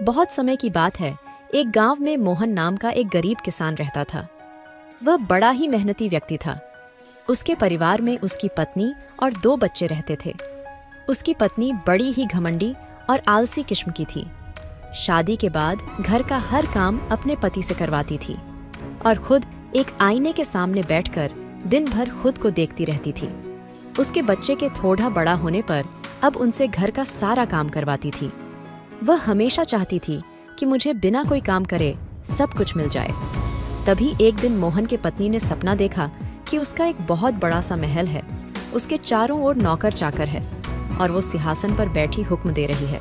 बहुत समय की बात है। एक गांव में मोहन नाम का एक गरीब किसान रहता था। वह बड़ा ही मेहनती व्यक्ति था। उसके परिवार में उसकी पत्नी और 2 बच्चे रहते थे। उसकी पत्नी बड़ी ही घमंडी और आलसी किस्म की थी। शादी के बाद घर का हर काम अपने पति से करवाती थी और खुद एक आईने के सामने बैठकर दिन भर खुद को देखती रहती थी। उसके बच्चे के थोड़ा बड़ा होने पर अब उनसे घर का सारा काम करवाती थी। वह हमेशा चाहती थी कि मुझे बिना कोई काम करे सब कुछ मिल जाए। तभी एक दिन मोहन के पत्नी ने सपना देखा कि उसका एक बहुत बड़ा सा महल है। उसके चारों ओर नौकर चाकर है और वो सिंहासन पर बैठी हुक्म दे रही है।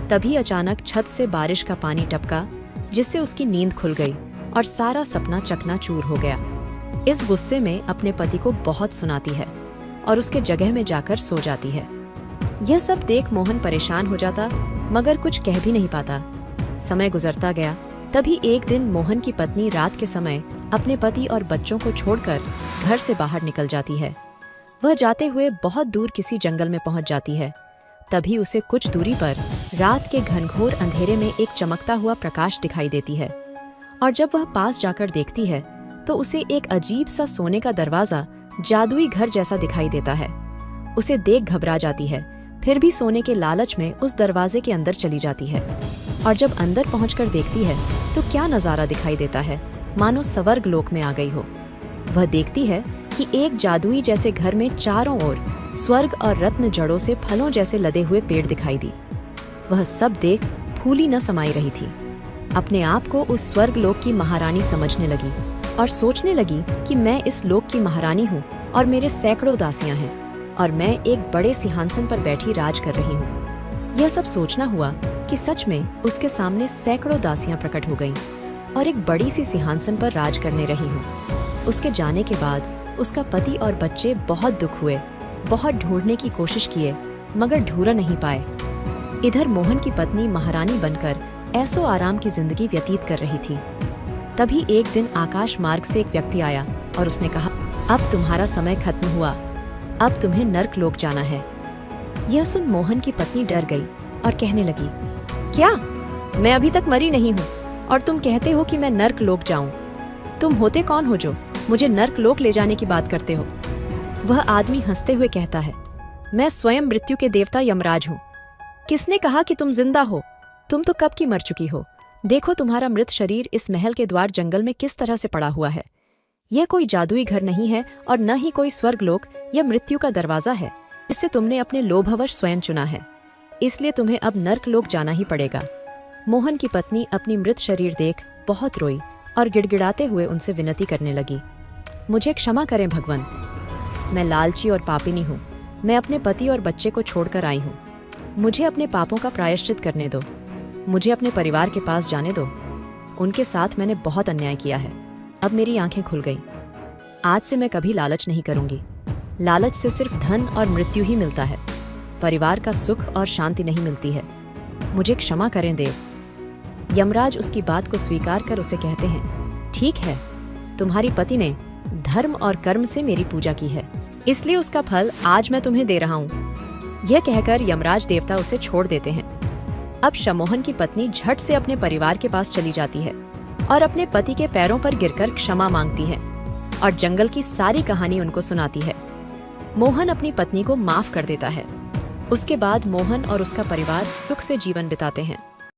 तभी अचानक छत से बारिश का पानी टपका, जिससे उसकी नींद खुल गई और सारा सपना चकनाचूर हो गया। इस गुस्से में अपने पति को बहुत सुनाती है और उसके जगह में जाकर सो जाती है। यह सब देख मोहन परेशान हो जाता, मगर कुछ कह भी नहीं पाता। समय गुजरता गया। तभी एक दिन मोहन की पत्नी रात के समय अपने पति और बच्चों को छोड़कर घर से बाहर निकल जाती है। वह जाते हुए बहुत दूर किसी जंगल में पहुंच जाती है। तभी उसे कुछ दूरी पर रात के घनघोर अंधेरे में एक चमकता हुआ प्रकाश दिखाई देती है और जब वह पास जाकर देखती है तो उसे एक अजीब सा सोने का दरवाजा जादुई घर जैसा दिखाई देता है। उसे देख घबरा जाती है, फिर भी सोने के लालच में उस दरवाजे के अंदर चली जाती है और जब अंदर पहुंचकर देखती है तो क्या नजारा दिखाई देता है, मानो स्वर्ग लोक में आ गई हो। वह देखती है कि एक जादुई जैसे घर में चारों ओर स्वर्ग और रत्न जड़ों से फलों जैसे लदे हुए पेड़ दिखाई दी। वह सब देख फूली न समाई रही थी। अपने आप को उस स्वर्ग लोक की महारानी समझने लगी और सोचने लगी कि मैं इस लोक की महारानी हूँ और मेरे सैकड़ों दासियां हैं और मैं एक बड़े सिंहासन पर बैठी राज कर रही हूँ। यह सब सोचना हुआ कि सच में उसके सामने सैकड़ों दासियां प्रकट हो गईं और एक बड़ी सी सिंहासन पर राज करने रही हूँ। उसके जाने के बाद उसका पति और बच्चे बहुत दुख हुए, बहुत ढूंढने की कोशिश किए, मगर ढूंढ नहीं पाए। इधर मोहन की पत्नी महारानी बनकर ऐसो आराम की जिंदगी व्यतीत कर रही थी। तभी एक दिन आकाश मार्ग से एक व्यक्ति आया और उसने कहा, अब तुम्हारा समय खत्म हुआ, अब तुम्हें नर्क लोक जाना है। यह सुन मोहन की पत्नी डर गई और कहने लगी, क्या? मैं अभी तक मरी नहीं हूँ और तुम कहते हो कि मैं नर्क लोक जाऊं? तुम होते कौन हो जो मुझे नर्क लोक ले जाने की बात करते हो? वह आदमी हंसते हुए कहता है, मैं स्वयं मृत्यु के देवता यमराज हूँ। किसने कहा कि तुम जिंदा हो? तुम तो कब की मर चुकी हो। देखो तुम्हारा मृत शरीर इस महल के द्वार जंगल में किस तरह से पड़ा हुआ है। यह कोई जादुई घर नहीं है और न ही कोई स्वर्गलोक या मृत्यु का दरवाजा है, इससे तुमने अपने लोभवश स्वयं चुना है, इसलिए तुम्हें अब नर्क लोक जाना ही पड़ेगा। मोहन की पत्नी अपनी मृत शरीर देख बहुत रोई और गिड़गिड़ाते हुए उनसे विनती करने लगी, मुझे क्षमा करें भगवान, मैं लालची और पापिनी हूँ। मैं अपने पति और बच्चे को छोड़कर आई हूँ। मुझे अपने पापों का प्रायश्चित करने दो। मुझे अपने परिवार के पास जाने दो। उनके साथ मैंने बहुत अन्याय किया है। अब मेरी आंखें खुल गई। आज से मैं कभी लालच नहीं करूंगी। लालच से सिर्फ धन और मृत्यु ही मिलता है, परिवार का सुख और शांति नहीं मिलती है। मुझे क्षमा करें देव। यमराज उसकी बात को स्वीकार कर उसे कहते हैं, ठीक है, तुम्हारी पति ने धर्म और कर्म से मेरी पूजा की है, इसलिए उसका फल आज मैं तुम्हें दे रहा हूँ। यह कहकर यमराज देवता उसे छोड़ देते हैं। अब शमोहन की पत्नी झट से अपने परिवार के पास चली जाती है और अपने पति के पैरों पर गिरकर क्षमा मांगती है और जंगल की सारी कहानी उनको सुनाती है। मोहन अपनी पत्नी को माफ कर देता है। उसके बाद मोहन और उसका परिवार सुख से जीवन बिताते हैं।